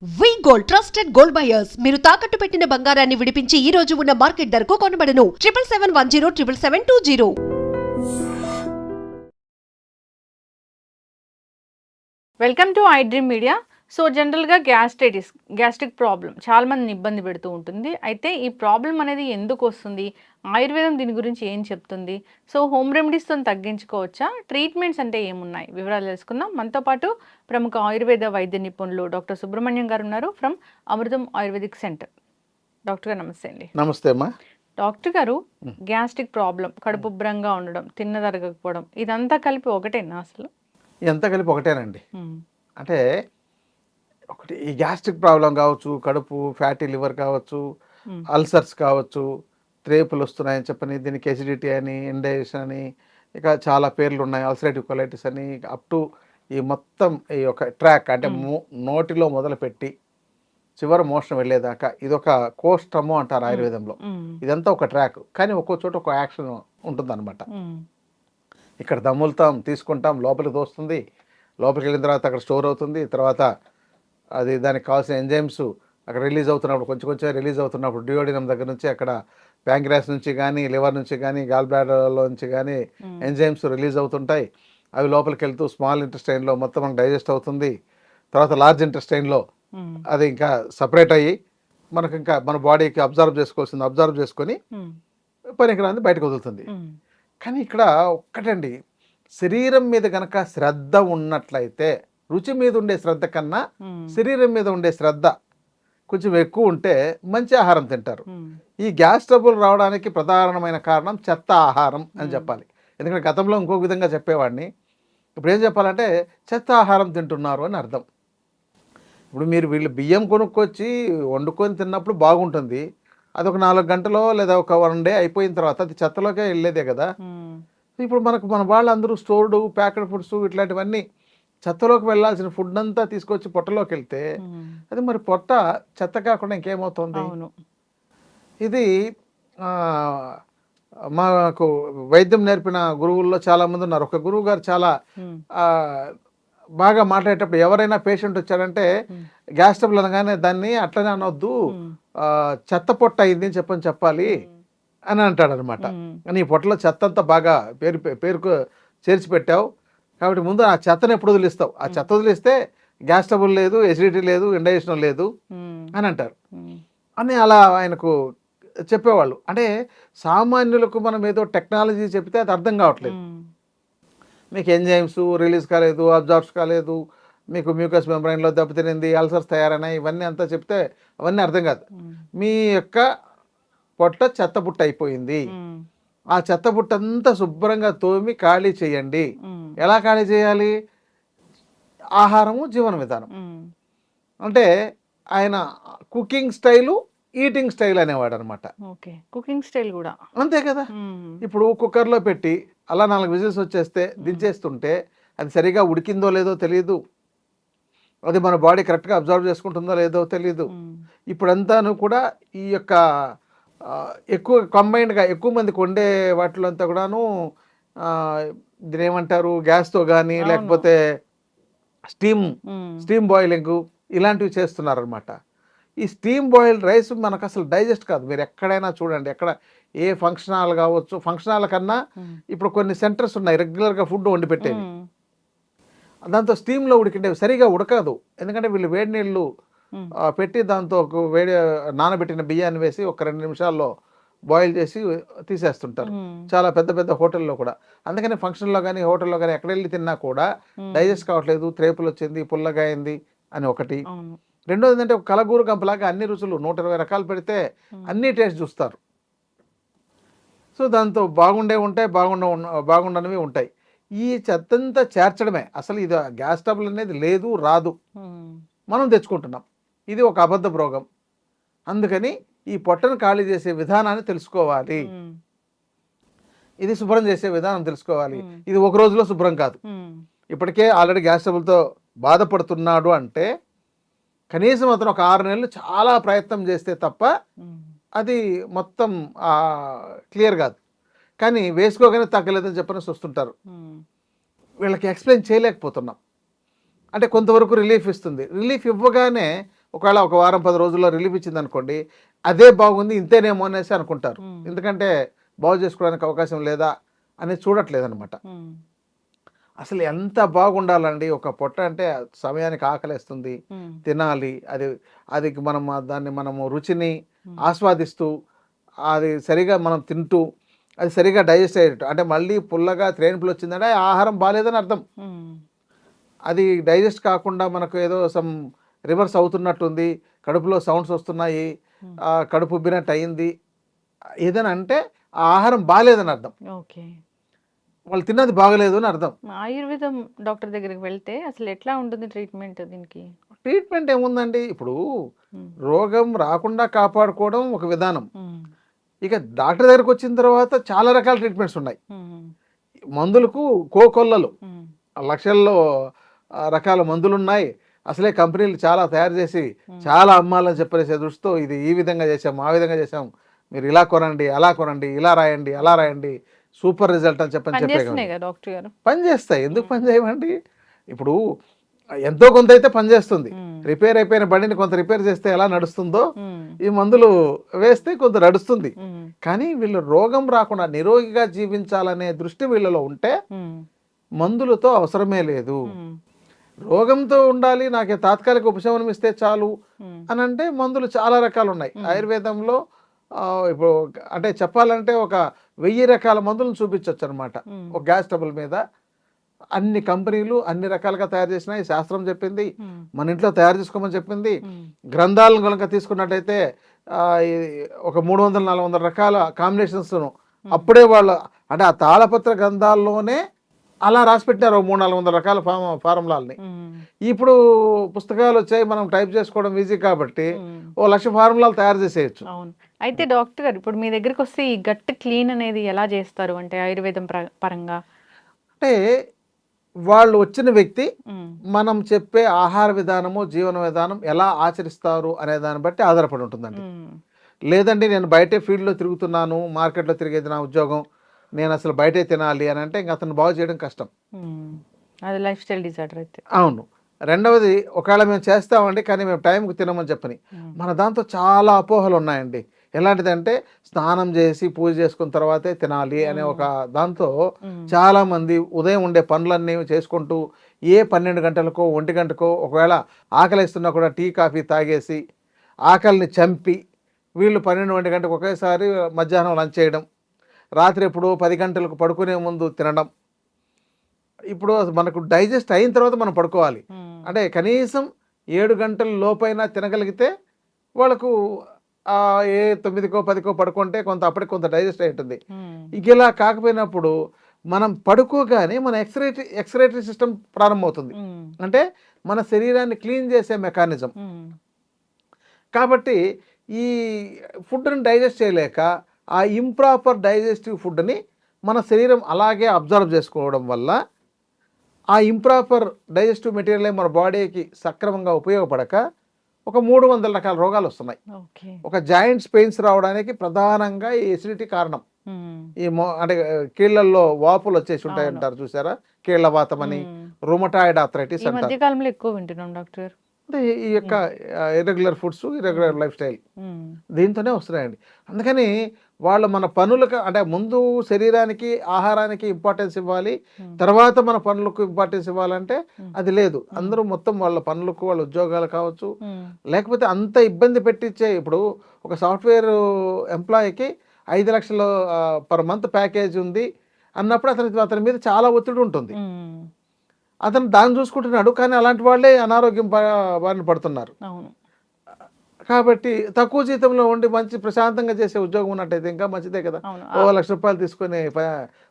వి gold trusted gold buyers మీరు తాకట్టు పెట్టిన బంగారాన్ని విడిపించి ఈ రోజు ఉన్న మార్కెట్ ధరకు కొనబడను 7771077720. Welcome to I dream media. So జనరల్గా గ్యాస్ట్రిక్ ప్రాబ్లం చాలామందిని ఇబ్బంది పెడుతూ ఉంటుంది. అయితే ఈ ప్రాబ్లం అనేది ఎందుకు వస్తుంది, ఆయుర్వేదం దీని గురించి ఏం చెప్తుంది, సో హోమ్ రెమెడీస్తో తగ్గించుకోవచ్చా, ట్రీట్మెంట్స్ అంటే ఏమున్నాయి, వివరాలు తెలుసుకుందాం. మనతో పాటు ప్రముఖ ఆయుర్వేద వైద్య నిపుణులు డాక్టర్ సుబ్రహ్మణ్యం గారు ఉన్నారు from Amrutham ayurvedic centre. Doctor గారు నమస్తే అండి. నమస్తే అమ్మా. డాక్టర్ గారు, గ్యాస్ట్రిక్ ప్రాబ్లం, కడుపు ఉబ్బరంగా ఉండడం, తిన్నదరగకపోవడం, ఇదంతా కలిపి ఒకటేనా అసలు? ఇదంతా కలిపి ఒకటేనండి. అంటే ఒకటి ఈ గ్యాస్ట్రిక్ ప్రాబ్లం కావచ్చు, కడుపు ఫ్యాటీ లివర్ కావచ్చు, అల్సర్స్ కావచ్చు, త్రేపులు వస్తున్నాయని చెప్పని దీనికి ఎసిడిటీ అని, ఇండైజెషన్ అని, ఇక చాలా పేర్లు ఉన్నాయి, అల్సరేటివ్ కొలైటిస్ అని, అప్ టు ఈ మొత్తం ఈ యొక్క ట్రాక్ అంటే నోటిలో మొదలుపెట్టి చివరి మోషన్ వెళ్ళేదాకా ఇదొక కోష్టము అంటారు ఆయుర్వేదంలో. ఇదంతా ఒక ట్రాక్, కానీ ఒక్కో చోట ఒక యాక్షన్ ఉంటుందన్నమాట. ఇక్కడ దమ్ములుతాం, తీసుకుంటాం, లోపలికి తోస్తుంది, లోపలికి వెళ్ళిన తర్వాత అక్కడ స్టోర్ అవుతుంది, తర్వాత అది దానికి కావాల్సిన ఎంజైమ్స్ అక్కడ రిలీజ్ అవుతున్నప్పుడు కొంచెం కొంచెం రిలీజ్ అవుతున్నప్పుడు డియోడినం దగ్గర నుంచి అక్కడ ప్యాంక్రియాస్ నుంచి కానీ, లివర్ నుంచి కానీ, గాల్ బ్లాడర్లో నుంచి కానీ ఎంజైమ్స్ రిలీజ్ అవుతుంటాయి. అవి లోపలికి వెళ్తూ స్మాల్ ఇంటెస్టైన్లో మొత్తం మనకు డైజెస్ట్ అవుతుంది. తర్వాత లార్జ్ ఇంటెస్టైన్లో అది ఇంకా సపరేట్ అయ్యి మనకు ఇంకా మన బాడీకి అబ్జర్వ్ చేసుకొని పనికిరాంది బయటకు వదులుతుంది. కానీ ఇక్కడ ఒక్కటండి, శరీరం మీద కనుక శ్రద్ధ ఉన్నట్లయితే, రుచి మీద ఉండే శ్రద్ధ కన్నా శరీరం మీద ఉండే శ్రద్ధ కొంచెం ఎక్కువ ఉంటే మంచి ఆహారం తింటారు. ఈ గ్యాస్ ట్రబుల్ రావడానికి ప్రధానమైన కారణం చెత్త ఆహారం అని చెప్పాలి. ఎందుకంటే గతంలో ఇంకొక విధంగా చెప్పేవాడిని, ఇప్పుడు ఏం చెప్పాలంటే చెత్త ఆహారం తింటున్నారు అని అర్థం. ఇప్పుడు మీరు వీళ్ళు బియ్యం కొనుక్కొచ్చి వండుకొని తిన్నప్పుడు బాగుంటుంది, అదొక 4 గంటలో లేదా ఒక 1 డే అయిపోయిన తర్వాత అది చెత్తలోకే వెళ్ళేదే కదా. ఇప్పుడు మన వాళ్ళందరూ స్టోర్డు ప్యాకెడ్ ఫుడ్స్ ఇట్లాంటివన్నీ చెత్తలోకి వెళ్ళాల్సిన ఫుడ్ అంతా తీసుకొచ్చి పొట్టలోకి వెళ్తే అది మరి పొట్ట చెత్త కాకుండా ఇంకేమవుతుంది? ఇది మాకు వైద్యం నేర్పిన గురువుల్లో చాలామంది ఉన్నారు. ఒక గురువు గారు చాలా బాగా మాట్లాడేటప్పుడు ఎవరైనా పేషెంట్ వచ్చారంటే గ్యాస్ ట్రబుల్ అనగానే దాన్ని అట్లనే అనొద్దు, చెత్త పొట్ట అయింది అని చెప్పాలి అని అంటాడు అనమాట. కానీ ఈ పొట్టలో చెత్త అంతా బాగా పేరుకు చేర్చి పెట్టావు కాబట్టి ముందు ఆ చెత్తను ఎప్పుడు వదిలిస్తావు, ఆ చెత్త వదిలిస్తే గ్యాస్ ట్రబుల్ లేదు, ఎసిడిటీ లేదు, ఇండైజెషన్ లేదు అని అంటారు అని అలా ఆయనకు చెప్పేవాళ్ళు. అంటే సామాన్యులకు మనం ఏదో టెక్నాలజీ చెప్తే అది అర్థం కావట్లేదు. మీకు ఎంజైమ్స్ రిలీజ్ కాలేదు, అబ్జార్బ్స్ కాలేదు, మీకు మ్యూకస్ మెంబ్రైన్లో దెబ్బతినింది, అల్సర్స్ తయారైనాయి, ఇవన్నీ అంతా చెప్తే అవన్నీ అర్థం కాదు. మీ యొక్క పొట్ట చెత్తబుట్ట అయిపోయింది, ఆ చెత్తబుట్ట అంతా శుభ్రంగా తోమి ఖాళీ చేయండి. ఎలా ఖాళీ చేయాలి? ఆహారము, జీవన విధానం. అంటే ఆయన కుకింగ్ స్టైలు, ఈటింగ్ స్టైల్ అనేవాడు అనమాట. కుకింగ్ స్టైల్ కూడా అంతే కదా. ఇప్పుడు కుక్కర్లో పెట్టి అలా 4 విజిల్స్ వచ్చేస్తే దించేస్తుంటే అది సరిగా ఉడికిందో లేదో తెలియదు, అది మన బాడీ కరెక్ట్గా అబ్జర్వ్ చేసుకుంటుందో లేదో తెలియదు. ఇప్పుడంతాను కూడా ఈ యొక్క ఎక్కువ కంబైన్డ్గా ఎక్కువ మందికి వండే వాటిలో అంతా కూడాను దీని ఏమంటారు, గ్యాస్తో కానీ లేకపోతే స్టీమ్ బాయిలింగ్ ఇలాంటివి చేస్తున్నారనమాట. ఈ స్టీమ్ బాయిల్డ్ రైస్ మనకు అసలు డైజెస్ట్ కాదు. మీరు ఎక్కడైనా చూడండి, ఎక్కడ ఏ ఫంక్షన్ హాల్ కావచ్చు, ఫంక్షన్ హాల్ కన్నా ఇప్పుడు కొన్ని సెంటర్స్ ఉన్నాయి రెగ్యులర్గా ఫుడ్ వండి పెట్టేవి, దాంతో స్టీమ్లో ఉడికిండేవి సరిగా ఉడకదు. ఎందుకంటే వీళ్ళు వేడి నీళ్ళు పెట్టి దాంతో ఒక వేడి నానబెట్టిన బియ్యాన్ని వేసి ఒక 2 నిమిషాల్లో బాయిల్ చేసి తీసేస్తుంటారు చాలా పెద్ద పెద్ద హోటల్లో కూడా. అందుకని ఫంక్షన్లో కానీ హోటల్లో కానీ ఎక్కడ వెళ్ళి తిన్నా కూడా డైజెస్ట్ కావట్లేదు, త్రేపులు వచ్చింది, పుల్లగా అయింది అని ఒకటి. రెండోది ఏంటంటే ఒక కలగూరు గంపలాగా అన్ని రుచులు 120 రకాలు పెడితే అన్ని టేస్ట్ చూస్తారు. సో దాంతో బాగుండే ఉంటాయి, బాగుండనివి ఉంటాయి. ఈ చెత్తంతా చేర్చడమే అసలు. ఇది గ్యాస్ ట్రబుల్ అనేది లేదు, రాదు, మనం తెచ్చుకుంటున్నాం. ఇది ఒక అబద్ధ రోగం. అందుకని ఈ పొట్టను ఖాళీ చేసే విధానాన్ని తెలుసుకోవాలి, ఇది శుభ్రం చేసే విధానం తెలుసుకోవాలి. ఇది ఒక రోజులో శుభ్రం కాదు. ఇప్పటికే ఆల్రెడీ గ్యాస్ ట్రబుల్తో బాధపడుతున్నాడు అంటే కనీసం అతను ఒక 6 నెలలు చాలా ప్రయత్నం చేస్తే తప్ప అది మొత్తం క్లియర్ కాదు. కానీ వేసుకోగానే తగ్గలేదని చెప్పని వస్తుంటారు. వీళ్ళకి ఎక్స్ప్లెయిన్ చేయలేకపోతున్నాం. అంటే కొంతవరకు రిలీఫ్ ఇస్తుంది. రిలీఫ్ ఇవ్వగానే ఒకవేళ ఒక వారం 10 రోజుల్లో రిలీఫ్ ఇచ్చింది అనుకోండి, అదే బాగుంది ఇంతేనేమో అనేసి అనుకుంటారు. ఎందుకంటే బాగు చేసుకోవడానికి అవకాశం లేదా అనేది చూడట్లేదన్నమాట. అసలు ఎంత బాగుండాలండి ఒక పొట్ట అంటే సమయానికి ఆకలేస్తుంది, తినాలి, అది మనము రుచిని ఆస్వాదిస్తూ అది సరిగా మనం తింటూ అది సరిగా డైజెస్ట్ అయ్యేటట్టు, అంటే మళ్ళీ పుల్లగా త్రేణుపులు వచ్చిందంటే ఆహారం బాగాలేదని అర్థం. అది డైజెస్ట్ కాకుండా మనకు ఏదో సమ్ రివర్స్ అవుతున్నట్టుంది, కడుపులో సౌండ్స్ వస్తున్నాయి, కడుపు ఉబ్బినట్టు అయింది ఏదైనా అంటే ఆ ఆహారం బాగాలేదని అర్థం. ఓకే, వాళ్ళు తిన్నది బాగలేదు అని అర్థం. ఆయుర్వేదం డాక్టర్ దగ్గరికి వెళ్తే అసలు ఎట్లా ఉంటుంది ట్రీట్మెంట్ దీనికి? ట్రీట్మెంట్ ఏముందండి, ఇప్పుడు రోగం రాకుండా కాపాడుకోవడం ఒక విధానం. ఇక డాక్టర్ దగ్గరకు వచ్చిన తర్వాత చాలా రకాల ట్రీట్మెంట్స్ ఉన్నాయి. మందులకు కోకొల్లలు, లక్షల్లో రకాల మందులు ఉన్నాయి. అసలే కంపెనీలు చాలా తయారు చేసి చాలా అమ్మాలని చెప్పేసే దృష్టితో ఇది ఈ విధంగా చేసాం, ఆ విధంగా చేసాం, మీరు ఇలా కొనండి, అలా కొనండి, ఇలా రాయండి, అలా రాయండి, సూపర్ రిజల్ట్ అని డాక్టర్ గారు పని చేస్తాయి. ఎందుకు పని చేయమండి? ఇప్పుడు ఎంతో కొంత అయితే పని చేస్తుంది. రిపేర్ అయిపోయిన బండిని కొంత రిపేర్ చేస్తే ఎలా నడుస్తుందో ఈ మందులు వేస్తే కొంత నడుస్తుంది. కానీ వీళ్ళు రోగం రాకుండా నిరోగిగా జీవించాలనే దృష్టి వీళ్ళలో ఉంటే మందులతో అవసరమే లేదు. రోగంతో ఉండాలి, నాకు తాత్కాలిక ఉపశమనం ఇస్తే చాలు అని అంటే మందులు చాలా రకాలు ఉన్నాయి ఆయుర్వేదంలో. ఇప్పుడు అంటే చెప్పాలంటే ఒక 1000 రకాల మందులను చూపించవచ్చు అనమాట ఒక గ్యాస్ ట్రబుల్ మీద. అన్ని కంపెనీలు అన్ని రకాలుగా తయారు చేసినాయి, శాస్త్రం చెప్పింది, మన ఇంట్లో తయారు చేసుకోమని చెప్పింది. గ్రంథాలను కనుక తీసుకున్నట్టయితే ఒక 300-400 రకాల కాంబినేషన్స్ అప్పుడే వాళ్ళు అంటే ఆ తాళపత్ర గ్రంథాల్లోనే అలా రాసిపెట్టినారు 300-400 రకాల ఫార్ములాలని. ఇప్పుడు పుస్తకాలు వచ్చాయి, మనం టైప్ చేసుకోవడం ఈజీ కాబట్టి 1,00,000 ఫార్ములాలు తయారు చేసేయచ్చు. అవును. అయితే డాక్టర్ గారు ఇప్పుడు మీ దగ్గరికి వస్తే ఈ గట్ క్లీన్ అనేది ఎలా చేస్తారు అంటే ఆయుర్వేదం పరంగా? అంటే వాళ్ళు వచ్చిన వ్యక్తి మనం చెప్పే ఆహార విధానము, జీవన విధానం ఎలా ఆచరిస్తారు అనే దాన్ని బట్టి ఆధారపడి ఉంటుందండి. లేదండి నేను బయటే ఫీల్డ్లో తిరుగుతున్నాను, మార్కెట్లో తిరిగేది నా ఉద్యోగం, నేను అసలు బయటే తినాలి అని అంటే ఇంక అతను బాగు చేయడం కష్టం. అది లైఫ్ స్టైల్ డిజార్డర్ అయితే. అవును. రెండవది, ఒకవేళ మేము చేస్తామండి కానీ మేము టైంకి తినమని చెప్పని మన దాంతో చాలా అపోహలు ఉన్నాయండి. ఎలాంటిదంటే స్నానం చేసి పూజ చేసుకున్న తర్వాతే తినాలి అనే ఒక దాంతో చాలా మంది ఉదయం ఉండే పనులన్నీ చేసుకుంటూ 12 గంటలకో 1 గంటకో ఒకవేళ ఆకలిస్తున్నా కూడా టీ కాఫీ తాగేసి ఆకలిని చంపి వీళ్ళు 12-1 గంటకు ఒకేసారి మధ్యాహ్నం లంచ్ చేయడం, రాత్రి ఎప్పుడు 10 గంటలకు పడుకునే ముందు తినడం. ఇప్పుడు మనకు డైజెస్ట్ అయిన తర్వాత మనం పడుకోవాలి అంటే కనీసం 7 గంటల లోపైనా తినగలిగితే వాళ్ళకు 9కో 10కో పడుకుంటే అప్పటికి కొంత డైజెస్ట్ అయి ఉంటుంది. ఇక ఇలా కాకపోయినప్పుడు మనం పడుకోగానే మన ఎక్స్క్రేటరీ సిస్టమ్ ప్రారంభమవుతుంది, అంటే మన శరీరాన్ని క్లీన్ చేసే మెకానిజం. కాబట్టి ఈ ఫుడ్ని డైజెస్ట్ చేయలేక ఆ ఇంప్రాపర్ డైజెస్టివ్ ఫుడ్ని మన శరీరం అలాగే అబ్జర్వ్ చేసుకోవడం వల్ల ఆ ఇంప్రాపర్ డైజెస్టివ్ మెటీరియల్ మన బాడీకి సక్రమంగా ఉపయోగపడక ఒక 300 రకాల రోగాలు వస్తున్నాయి. ఒక జాయింట్స్ పెయిన్స్ రావడానికి ప్రధానంగా ఈ ఎసిడిటీ కారణం. ఈ అంటే కీళ్ళల్లో వాపులు వచ్చేసి ఉంటాయి అంటారు చూసారా, కీళ్ళ వాతం అని, రుమటాయిడ్ ఆర్థరైటిస్ అంటారు. మధ్యకాలంలో ఎక్కువ వింటున్నాం డాక్టర్. అంటే ఈ యొక్క irregular foods, irregular life style దీంతోనే వస్తున్నాయండి. అందుకని వాళ్ళు మన పనులకు అంటే ముందు శరీరానికి ఆహారానికి ఇంపార్టెన్స్ ఇవ్వాలి, తర్వాత మన పనులకు ఇంపార్టెన్స్ ఇవ్వాలంటే అది లేదు. అందరూ మొత్తం వాళ్ళ పనులకు, వాళ్ళ ఉద్యోగాలు కావచ్చు, లేకపోతే అంత ఇబ్బంది పెట్టించే. ఇప్పుడు ఒక సాఫ్ట్వేర్ ఎంప్లాయీకి 5 లక్షలు పర్ మంత్ ప్యాకేజ్ ఉంది అన్నప్పుడు అతని మీద చాలా ఒత్తిడి ఉంటుంది. అతను దాన్ని చూసుకుంటున్నాడు, కానీ అలాంటి వాళ్ళే అనారోగ్యం బారిన పడుతున్నారు. కాబట్టి తక్కువ జీతంలో ఉండి మంచి ప్రశాంతంగా చేసే ఉద్యోగం ఉన్నట్టయితే ఇంకా మంచిదే కదా. 1,00,000 రూపాయలు తీసుకొని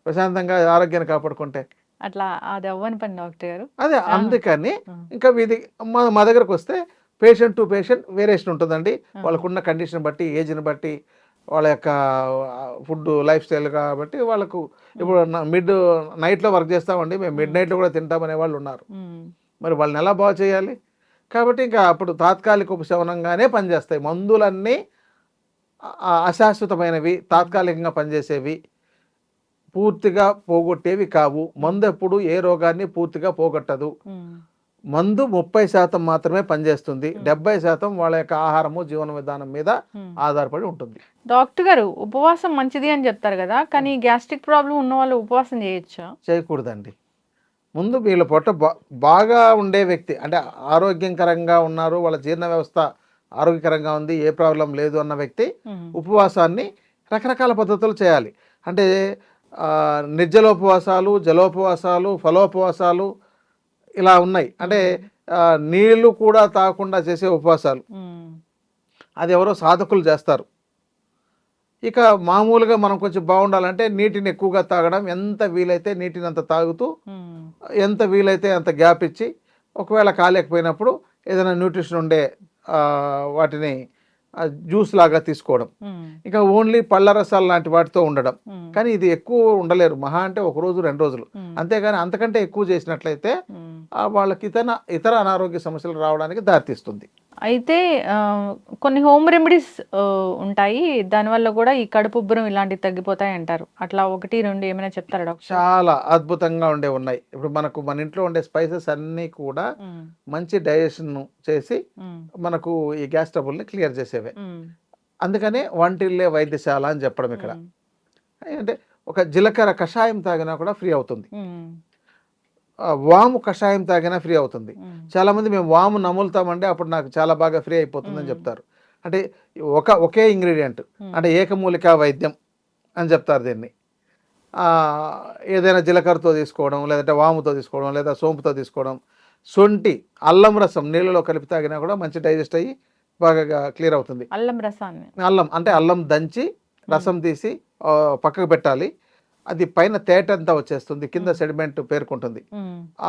ప్రశాంతంగా ఆరోగ్యాన్ని కాపాడుకుంటే అట్లా అది అవ్వని పని డాక్టర్ గారు. అదే అందుకని ఇంకా మా దగ్గరకు వస్తే పేషెంట్ టు పేషెంట్ వేరియేషన్ ఉంటుందండి. వాళ్ళకున్న కండిషన్ బట్టి, ఏజ్ని బట్టి, వాళ్ళ యొక్క ఫుడ్ లైఫ్ స్టైల్ కాబట్టి వాళ్ళకు ఇప్పుడు నైట్లో వర్క్ చేస్తామండి, మేము మిడ్ నైట్లో కూడా తింటామనే వాళ్ళు ఉన్నారు. మరి వాళ్ళని ఎలా బాగు చేయాలి? కాబట్టి ఇంకా అప్పుడు తాత్కాలిక ఉపశమనంగానే పనిచేస్తాయి. మందులన్నీ అశాశ్వతమైనవి, తాత్కాలికంగా పనిచేసేవి, పూర్తిగా పోగొట్టేవి కావు. మందు ఎప్పుడు ఏ రోగాన్ని పూర్తిగా పోగొట్టదు. మందు 30% మాత్రమే పనిచేస్తుంది. 70% వాళ్ళ యొక్క ఆహారము జీవన విధానం మీద ఆధారపడి ఉంటుంది. డాక్టర్ గారు ఉపవాసం మంచిది అని చెప్తారు కదా, కానీ గ్యాస్ట్రిక్ ప్రాబ్లం ఉన్న వాళ్ళు ఉపవాసం చేయొచ్చా? చేయకూడదండి. ముందు వీళ్ళ పొట్ట బాగా ఉండే వ్యక్తి, అంటే ఆరోగ్యకరంగా ఉన్నారు, వాళ్ళ జీర్ణ వ్యవస్థ ఆరోగ్యకరంగా ఉంది, ఏ ప్రాబ్లం లేదు అన్న వ్యక్తి ఉపవాసాన్ని రకరకాల పద్ధతులు చేయాలి. అంటే నిర్జలోపవాసాలు, జలోపవాసాలు, ఫలోపవాసాలు ఇలా ఉన్నాయి. అంటే నీళ్లు కూడా తాగకుండా చేసే ఉపవాసాలు, అది ఎవరో సాధకులు చేస్తారు. ఇక మామూలుగా మనం కొంచెం బాగుండాలంటే నీటిని ఎక్కువగా తాగడం, ఎంత వీలైతే నీటిని అంత తాగుతూ, ఎంత వీలైతే అంత గ్యాప్ ఇచ్చి, ఒకవేళ కాలేకపోయినప్పుడు ఏదైనా న్యూట్రిషన్ ఉండే వాటిని జ్యూస్ లాగా తీసుకోవడం. ఇంకా ఓన్లీ పళ్ళ రసాలు లాంటి వాటితో ఉండడం. కానీ ఇది ఎక్కువ ఉండలేరు, మహా అంటే 1 రోజు 2 రోజులు. అంతేగాని అంతకంటే ఎక్కువ చేసినట్లయితే వాళ్ళకి ఇతర అనారోగ్య సమస్యలు రావడానికి దారితీస్తుంది. అయితే కొన్ని హోమ్ రెమెడీస్ ఉంటాయి, దానివల్ల కూడా ఈ కడుపు ఉబ్బరం ఇలాంటివి తగ్గిపోతాయి అంటారు. అట్లా 1, 2 ఏమైనా చెప్తారా డాక్టర్? చాలా అద్భుతంగా ఉన్నాయి. ఇప్పుడు మన ఇంట్లో ఉండే స్పైసెస్ అన్నీ కూడా మంచి డైజెషన్ చేసి మనకు ఈ గ్యాస్ ట్రబుల్ని క్లియర్ చేసేవే. అందుకనే వంటిల్లే వైద్యశాల అని చెప్పడం ఇక్కడ. అంటే ఒక జీలకర్ర కషాయం తాగినా కూడా ఫ్రీ అవుతుంది, వాము కషాయం తాగినా ఫ్రీ అవుతుంది. చాలామంది మేము వాము నములుతామంటే అప్పుడు నాకు చాలా బాగా ఫ్రీ అయిపోతుందని చెప్తారు. అంటే ఒకే ఇంగ్రీడియంట్, అంటే ఏకమూలికా వైద్యం అని చెప్తారు దీన్ని. ఏదైనా జీలకర్రతో తీసుకోవడం, లేదంటే వాముతో తీసుకోవడం, లేదా సోంపుతో తీసుకోవడం, శొంఠి అల్లం రసం నీళ్ళలో కలిపి తాగినా కూడా మంచి డైజెస్ట్ అయ్యి బాగా క్లియర్ అవుతుంది. అల్లం రసాన్ని, అల్లం దంచి రసం తీసి పక్కకు పెట్టాలి. అది పైన తేట అంతా వచ్చేస్తుంది, కింద సెడిమెంట్ పేరుకుంటుంది.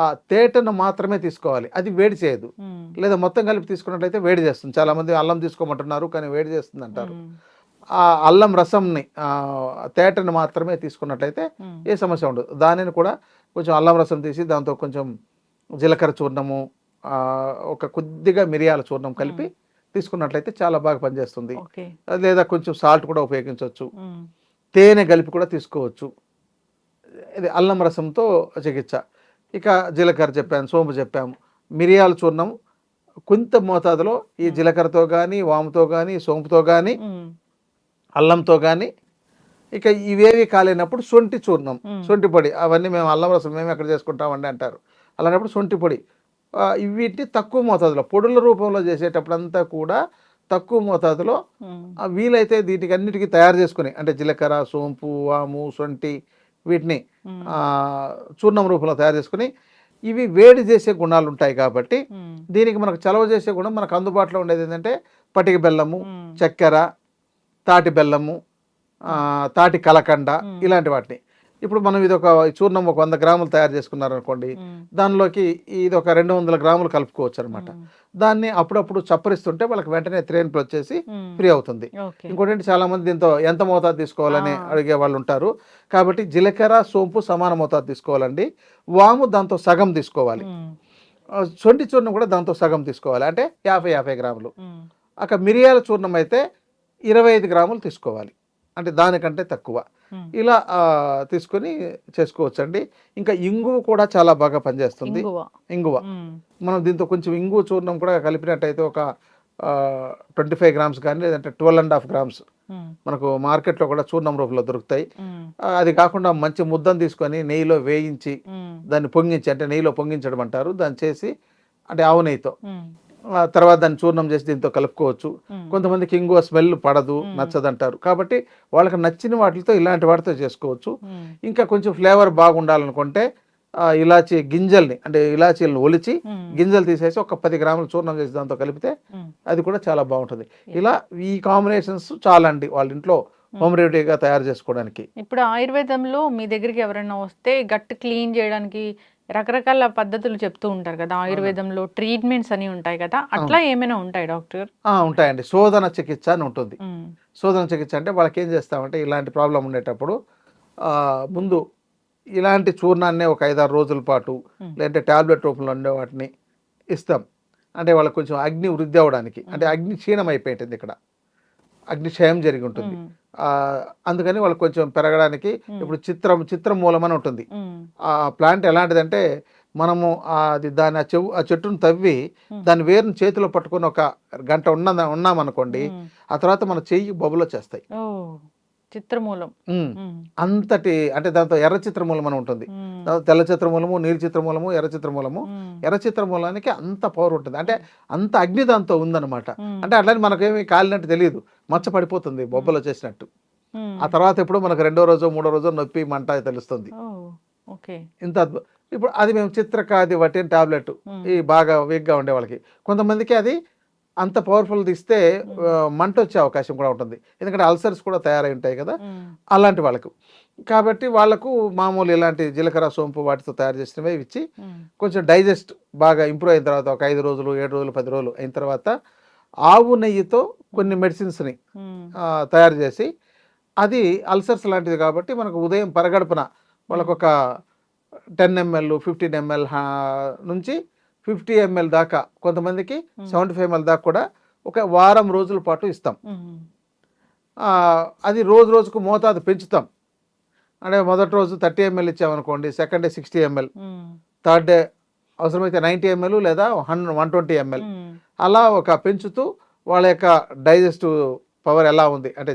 ఆ తేటను మాత్రమే తీసుకోవాలి, అది వేడి చేయదు. లేదా మొత్తం కలిపి తీసుకున్నట్లయితే వేడి చేస్తుంది. చాలా మంది అల్లం తీసుకోమంటున్నారు కానీ వేడి చేస్తుంది అంటారు. ఆ అల్లం రసంని తేటను మాత్రమే తీసుకున్నట్లయితే ఏ సమస్య ఉండదు. దానిని కూడా కొంచెం అల్లం రసం తీసి దాంతో కొంచెం జీలకర్ర చూర్ణము, ఒక కొద్దిగా మిరియాల చూర్ణం కలిపి తీసుకున్నట్లయితే చాలా బాగా పనిచేస్తుంది. లేదా కొంచెం సాల్ట్ కూడా ఉపయోగించవచ్చు, తేనె కలిపి కూడా తీసుకోవచ్చు. ఇది అల్లం రసంతో చికిత్స. ఇక జీలకర్ర చెప్పాము, సోంపు చెప్పాము, మిరియాల చూర్ణం కొంత మోతాదులో ఈ జీలకర్రతో కానీ, వాముతో కానీ, సోంపుతో కానీ, అల్లంతో కానీ. ఇక ఇవేవి కాలేనప్పుడు శొంఠి చూర్ణం, శొంఠి పొడి, అవన్నీ మేము అల్లం రసం మేము ఎక్కడ చేసుకుంటామండి అంటారు. అలాంటప్పుడు శొంఠి పొడి, వీటిని తక్కువ మోతాదులో పొడుల రూపంలో చేసేటప్పుడంతా కూడా తక్కువ మోతాదులో వీలైతే వీటికి అన్నిటికీ తయారు చేసుకుని, అంటే జీలకర్ర, సోంపు, వాము, శొంఠి వీటిని చూర్ణం రూపంలో తయారు చేసుకుని, ఇవి వేడి చేసే గుణాలు ఉంటాయి కాబట్టి దీనికి మనకు చలవ చేసే గుణం మనకు అందుబాటులో ఉండేది ఏంటంటే పటిక బెల్లము, చక్కెర, తాటి బెల్లము, తాటి కలకండ, ఇలాంటి వాటిని. ఇప్పుడు మనం ఇది ఒక చూర్ణం 100 గ్రాములు తయారు చేసుకున్నారనుకోండి, దానిలోకి ఇది ఒక 200 గ్రాములు కలుపుకోవచ్చు అనమాట. దాన్ని అప్పుడప్పుడు చప్పరిస్తుంటే వాళ్ళకి వెంటనే త్రేన్పులు వచ్చేసి ఫ్రీ అవుతుంది. ఇంకోటి చాలా మంది దీంతో ఎంత మోతాదు తీసుకోవాలని అడిగే వాళ్ళు ఉంటారు. కాబట్టి జీలకర్ర, సోంపు సమాన మోతాదు తీసుకోవాలండి. వాము దాంతో సగం తీసుకోవాలి, శొంఠి చూర్ణం కూడా దాంతో సగం తీసుకోవాలి, అంటే 50 గ్రాములు. అక్కడ మిరియాల చూర్ణం అయితే 25 గ్రాములు తీసుకోవాలి, అంటే దానికంటే తక్కువ. ఇలా తీసుకొని చేసుకోవచ్చండి. ఇంకా ఇంగువ కూడా చాలా బాగా పనిచేస్తుంది. ఇంగువ మనం దీంతో కొంచెం ఇంగువ చూర్ణం కూడా కలిపినట్టయితే ఒక 25 గ్రామ్స్ కానీ, లేదంటే 12.5 గ్రామ్స్ మనకు మార్కెట్లో కూడా చూర్ణం రూపంలో దొరుకుతాయి. అది కాకుండా మంచి ముద్దను తీసుకొని నెయ్యిలో వేయించి దాన్ని పొంగించి, అంటే నెయ్యిలో పొంగించడం అంటారు, దాన్ని చేసి, అంటే ఆవు నెయ్యితో, తర్వాత దాన్ని చూర్ణం చేసి దీంతో కలుపుకోవచ్చు. కొంతమందికి ఇంగువ స్మెల్ పడదు, నచ్చదంటారు. కాబట్టి వాళ్ళకి నచ్చిన వాటితో ఇలాంటి వాటితో చేసుకోవచ్చు. ఇంకా కొంచెం ఫ్లేవర్ బాగుండాలనుకుంటే ఇలాచీ గింజల్ని, అంటే ఇలాచీలను ఒలిచి గింజలు తీసేసి ఒక 10 గ్రాములు చూర్ణం చేసి దాంతో కలిపితే అది కూడా చాలా బాగుంటుంది. ఇలా ఈ కాంబినేషన్స్ చాలా అండి వాళ్ళ ఇంట్లో హోమ్ రెమెడీగా తయారు చేసుకోవడానికి. ఇప్పుడు ఆయుర్వేదంలో మీ దగ్గరికి ఎవరైనా వస్తే గట్ క్లీన్ చేయడానికి రకరకాల పద్ధతులు చెప్తూ ఉంటారు కదా, ఆయుర్వేదంలో ట్రీట్మెంట్స్ అని ఉంటాయి కదా, అట్లా ఏమైనా ఉంటాయి డాక్టర్? ఉంటాయండి. శోధన చికిత్స అని ఉంటుంది. శోధన చికిత్స అంటే వాళ్ళకి ఏం చేస్తామంటే ఇలాంటి ప్రాబ్లం ఉండేటప్పుడు ముందు ఇలాంటి చూర్ణాన్నే ఒక 5-6 రోజుల పాటు, లేదంటే ట్యాబ్లెట్ రూపంలో ఉండే వాటిని ఇస్తాం. అంటే వాళ్ళకి కొంచెం అగ్ని వృద్ధి అవ్వడానికి, అంటే అగ్ని క్షీణం అయిపోయింది, ఇక్కడ అగ్నిక్షయం జరిగి ఉంటుంది. అందుకని వాళ్ళకి కొంచెం పెరగడానికి ఇప్పుడు చిత్రమూలం అని ఉంటుంది. ఆ ప్లాంట్ ఎలాంటిదంటే మనము అది దాని ఆ చెట్టును తవ్వి దాని వేరుని చేతిలో పట్టుకొని ఒక గంట ఉన్నామనుకోండి, ఆ తర్వాత మన చెయ్యి బొబ్బలు వచ్చేస్తాయి. ఓ చిత్రమూలం. అంతటి అంటే దాంతో ఎర్ర చిత్రమూలం అని ఉంటుంది. తెల్ల చిత్రమూలము, నీలి చిత్రమూలము, ఎర్ర చిత్రమూలము. ఎర్ర చిత్రమూలానికి అంత పవర్ ఉంటుంది, అంటే అంత అగ్ని దాంతో ఉందన్నమాట. అంటే అట్లని మనకేమి కాలినట్టు తెలియదు, మచ్చ పడిపోతుంది బొబ్బలు వచ్చేసినట్టు. ఆ తర్వాత ఎప్పుడు మనకు 2వ రోజు 3వ రోజు నొప్పి మంట తెలుస్తుంది. ఇంత ఇప్పుడు అది మేము చిత్రకాది వటిన్ టాబ్లెట్ ఈ బాగా వీక్గా ఉండే వాళ్ళకి, కొంతమందికి అది అంత పవర్ఫుల్ ఇస్తే మంట వచ్చే అవకాశం కూడా ఉంటుంది, ఎందుకంటే అల్సర్స్ కూడా తయారై ఉంటాయి కదా అలాంటి వాళ్ళకు. కాబట్టి వాళ్ళకు మామూలు ఇలాంటి జీలకర్ర సోంపు వాటితో తయారు చేసినవే ఇచ్చి కొంచెం డైజెస్ట్ బాగా ఇంప్రూవ్ అయిన తర్వాత ఒక 5 రోజులు 7 రోజులు 10 రోజులు అయిన తర్వాత ఆవు నెయ్యితో కొన్ని మెడిసిన్స్ని తయారు చేసి, అది అల్సర్స్ లాంటిది కాబట్టి మనకు ఉదయం పరగడుపున వాళ్ళకు ఒక 10 ml 15 ml నుంచి 50 ml దాకా, కొంతమందికి 75 ml దాకా కూడా ఒక వారం రోజుల పాటు ఇస్తాం. అది రోజు రోజుకు మోతాదు పెంచుతాం. అంటే మొదటి రోజు 30 ml ఇచ్చామనుకోండి, second day 60 ml, third day అవసరమైతే 90 ml లేదా 120 ml, అలా ఒక పెంచుతూ వాళ్ళ యొక్క డైజెస్టివ్ పవర్ ఎలా ఉంది అంటే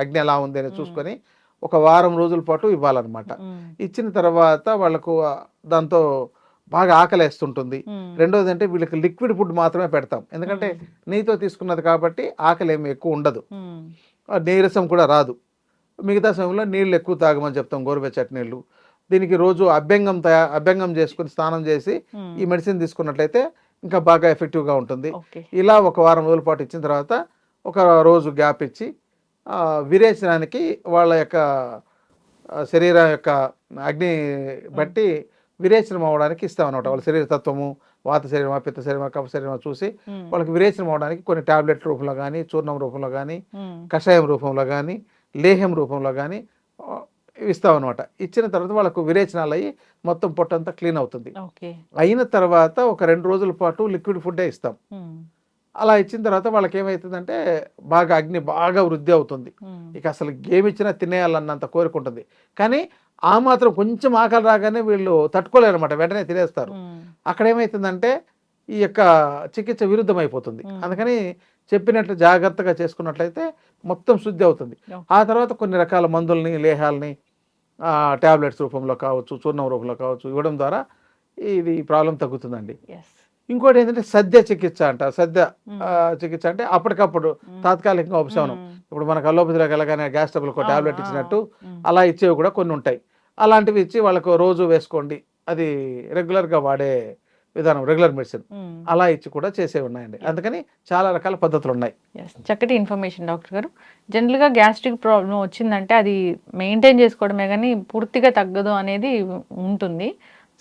అగ్ని ఎలా ఉంది అని చూసుకొని ఒక వారం రోజుల పాటు ఇవ్వాలన్నమాట. ఇచ్చిన తర్వాత వాళ్ళకు దాంతో బాగా ఆకలేస్తుంటుంది. రెండోది అంటే వీళ్ళకి లిక్విడ్ ఫుడ్ మాత్రమే పెడతాం, ఎందుకంటే నెయ్యితో తీసుకున్నది కాబట్టి ఆకలి ఏమి ఎక్కువ ఉండదు, నీరసం కూడా రాదు. మిగతా సమయంలో నీళ్ళు ఎక్కువ తాగమని చెప్తాం, గోరువెచ్చటి నీళ్ళు. దీనికి రోజు అభ్యంగం చేసుకుని స్నానం చేసి ఈ మెడిసిన్ తీసుకున్నట్లయితే ఇంకా బాగా ఎఫెక్టివ్గా ఉంటుంది. ఇలా ఒక వారం రోజుల పాటు ఇచ్చిన తర్వాత ఒక రోజు గ్యాప్ ఇచ్చి విరేచనానికి వాళ్ళ యొక్క శరీరం యొక్క అగ్ని బట్టి విరేచనం అవడానికి ఇస్తాం అనమాట. వాళ్ళ శరీర తత్వము, వాత శరీరమా, పిత్త శరీరమా, కఫ శరీరమా చూసి వాళ్ళకి విరేచనం అవడానికి కొన్ని టాబ్లెట్ రూపంలో కానీ, చూర్ణం రూపంలో కానీ, కషాయం రూపంలో కానీ, లేహ్యం రూపంలో కానీ ఇస్తాం అనమాట. ఇచ్చిన తర్వాత వాళ్ళకు విరేచనాలు అయ్యి మొత్తం పొట్టంతా క్లీన్ అవుతుంది. అయిన తర్వాత ఒక 2 రోజుల పాటు లిక్విడ్ ఫుడ్డే ఇస్తాం. అలా ఇచ్చిన తర్వాత వాళ్ళకి ఏమవుతుందంటే బాగా అగ్ని బాగా వృద్ధి అవుతుంది. ఇక అసలు ఏమి ఇచ్చినా తినేయాలన్నంత కోరుకుంటుంది. కానీ ఆ మాత్రం కొంచెం ఆకలి రాగానే వీళ్ళు తట్టుకోలేరు అనమాట, వెంటనే తినేస్తారు. అక్కడ ఏమవుతుందంటే ఈ యొక్క చికిత్స విరుద్ధం అయిపోతుంది. అందుకని చెప్పినట్లు జాగ్రత్తగా చేసుకున్నట్లయితే మొత్తం శుద్ధి అవుతుంది. ఆ తర్వాత కొన్ని రకాల మందుల్ని, లేహాలని టాబ్లెట్స్ రూపంలో కావచ్చు, చూర్ణం రూపంలో కావచ్చు ఇవ్వడం ద్వారా ఇది ప్రాబ్లం తగ్గుతుందండి. ఇంకోటి ఏంటంటే సద్య చికిత్స అంటారు. సద్య చికిత్స అంటే అప్పటికప్పుడు తాత్కాలికంగా ఉపశమనం. ఇప్పుడు మనకు అల్లోపతిలోకి వెళ్ళగానే గ్యాస్ ట్రబుల్కి ఒక టాబ్లెట్ ఇచ్చినట్టు అలా ఇచ్చేవి కూడా కొన్ని ఉంటాయి. అలాంటివి ఇచ్చి వాళ్ళకు రోజు వేసుకోండి, అది రెగ్యులర్గా వాడే విధానం, రెగ్యులర్ మెడిసిన్ అలా ఇచ్చి కూడా చేసేవి ఉన్నాయండి. అందుకని చాలా రకాల పద్ధతులు ఉన్నాయి. చక్కటి ఇన్ఫర్మేషన్ డాక్టర్ గారు. జనరల్గా గ్యాస్ట్రిక్ ప్రాబ్లం వచ్చిందంటే అది మెయింటైన్ చేసుకోవడమే కానీ పూర్తిగా తగ్గదు అనేది ఉంటుంది.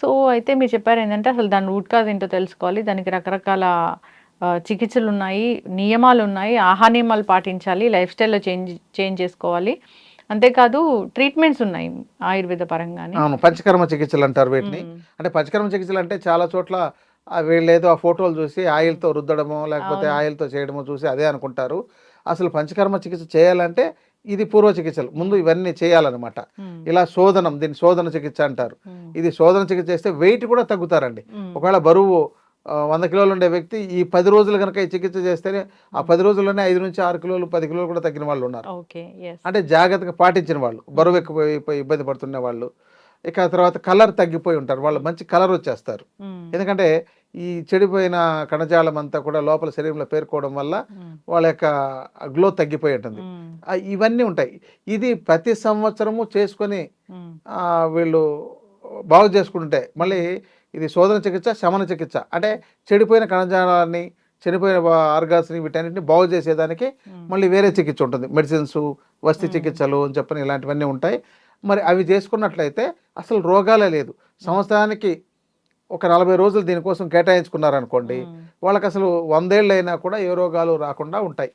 సో అయితే మీరు చెప్పారు ఏంటంటే అసలు దాని రూట్ కాజ్ ఏంటో తెలుసుకోవాలి, దానికి రకరకాల చికిత్సలు ఉన్నాయి, నియమాలు ఉన్నాయి, ఆహార నియమాలు పాటించాలి, లైఫ్ స్టైల్లో చేంజ్ చేసుకోవాలి, అంతేకాదు ట్రీట్మెంట్స్ ఉన్నాయి ఆయుర్వేద పరంగానే. అవును, పంచకర్మ చికిత్సలు అంటారు వీటిని. అంటే పంచకర్మ చికిత్సలు అంటే చాలా చోట్ల వీళ్ళు ఏదో ఆ ఫోటోలు చూసి ఆయిల్తో రుద్దడమో లేకపోతే ఆయిల్తో చేయడమో చూసి అదే అనుకుంటారు. అసలు పంచకర్మ చికిత్స చేయాలంటే ఇది పూర్వ చికిత్సలు ముందు ఇవన్నీ చేయాలన్నమాట. ఇలా శోధనం, దీన్ని శోధన చికిత్స అంటారు. ఇది శోధన చికిత్స చేస్తే వెయిట్ కూడా తగ్గుతారండి. ఒకవేళ బరువు 100 కిలోలు ఉండే వ్యక్తి ఈ 10 రోజులు కనుక ఈ చికిత్స చేస్తేనే ఆ 10 రోజుల్లోనే 5 నుంచి 6 కిలోలు 10 కిలోలు కూడా తగ్గిన వాళ్ళు ఉన్నారు. అంటే జాగ్రత్తగా పాటించిన వాళ్ళు, బరువు ఎక్కువైపోయి ఇబ్బంది పడుతున్న వాళ్ళు. ఇక తర్వాత కలర్ తగ్గిపోయి ఉంటారు, వాళ్ళు మంచి కలర్ వచ్చేస్తారు. ఎందుకంటే ఈ చెడిపోయిన కణజాలం అంతా కూడా లోపల శరీరంలో పేరుకోవడం వల్ల వాళ్ళ యొక్క గ్లో తగ్గిపోయి ఉంటుంది. ఇవన్నీ ఉంటాయి. ఇది ప్రతి సంవత్సరము చేసుకొని వీళ్ళు బాగు చేసుకుంటుంటే మళ్ళీ ఇది శోధన చికిత్స, శమన చికిత్స. అంటే చెడిపోయిన కణజాలాన్ని, చనిపోయిన ఆర్గాన్స్ని వీటన్నిటిని బాగు చేసేదానికి మళ్ళీ వేరే చికిత్స ఉంటుంది. మెడిసిన్స్, వస్తు చికిత్సలు అని చెప్పని ఇలాంటివన్నీ ఉంటాయి. మరి అవి చేసుకున్నట్లయితే అసలు రోగాలే లేదు. సంవత్సరానికి ఒక 40 రోజులు దీనికోసం కేటాయించుకున్నారనుకోండి, వాళ్ళకి అసలు 100 ఏళ్ళు అయినా కూడా ఏ రోగాలు రాకుండా ఉంటాయి.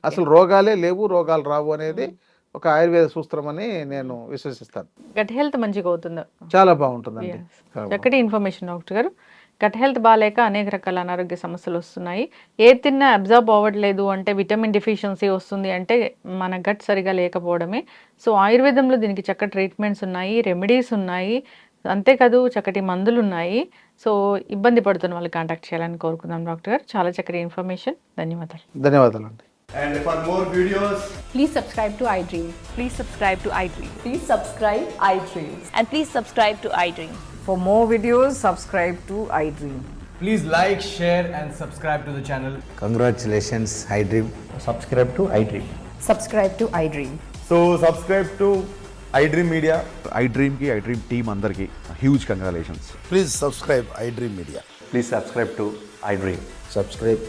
అసలు రోగాలే లేవు, రోగాలు రావు అనేది ఒక ఆయుర్వేద సూత్రం అని నేను విశ్వసిస్తాను. గట్ హెల్త్ మంచిగా అవుతుంది, చాలా బాగుంటుందండి. చక్కటి ఇన్ఫర్మేషన్ డాక్టర్ గారు. గట్ హెల్త్ బాగాలేక అనేక రకాల అనారోగ్య సమస్యలు వస్తున్నాయి. ఏది తిన్నా అబ్జర్వ్ అవ్వట్లేదు అంటే విటమిన్ డెఫిషియన్సీ వస్తుంది అంటే మన గట్ సరిగా లేకపోవడమే. సో ఆయుర్వేదంలో దీనికి చక్కటి ట్రీట్మెంట్స్ ఉన్నాయి, రెమెడీస్ ఉన్నాయి. అంతేకాదు చక్కటి మందులు ఉన్నాయి. సో ఇబ్బంది పడుతున్న వాళ్ళు కాంటాక్ట్ చేయాలని కోరుకుందాం డాక్టర్ గారు. చాలా చక్కటి ఇన్ఫర్మేషన్. ధన్యవాదాలు. ధన్యవాదాలండి. And for more videos, Please subscribe to iDream. Please subscribe to iDream. Please subscribe iDream. And please subscribe to iDream. For more videos, subscribe to iDream. please like, share, and subscribe to the channel. Congratulations, iDream. Subscribe to iDream. Subscribe to iDream. So subscribe to iDream Media. iDream की iDream team अंदर की huge congratulations. Please subscribe iDream Media. Please subscribe to iDream. Subscribe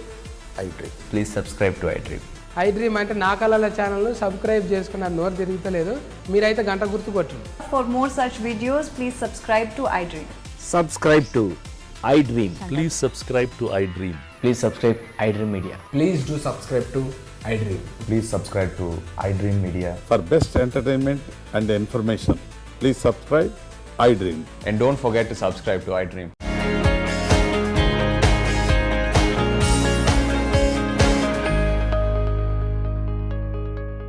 iDream. Please subscribe to iDream. iDream అంటే నా కళల ఛానల్ను subscribe చేసుకున్న నోరు తిరుగుతలేదు, మీరైతే గంట గుర్తు కొట్టండి. For more such videos, please subscribe to iDream. Subscribe to iDream. Please subscribe to iDream. Please subscribe iDream Media. Please do subscribe to iDream. Please subscribe to iDream Media. For best entertainment and information, please subscribe iDream. And don't forget to subscribe to iDream.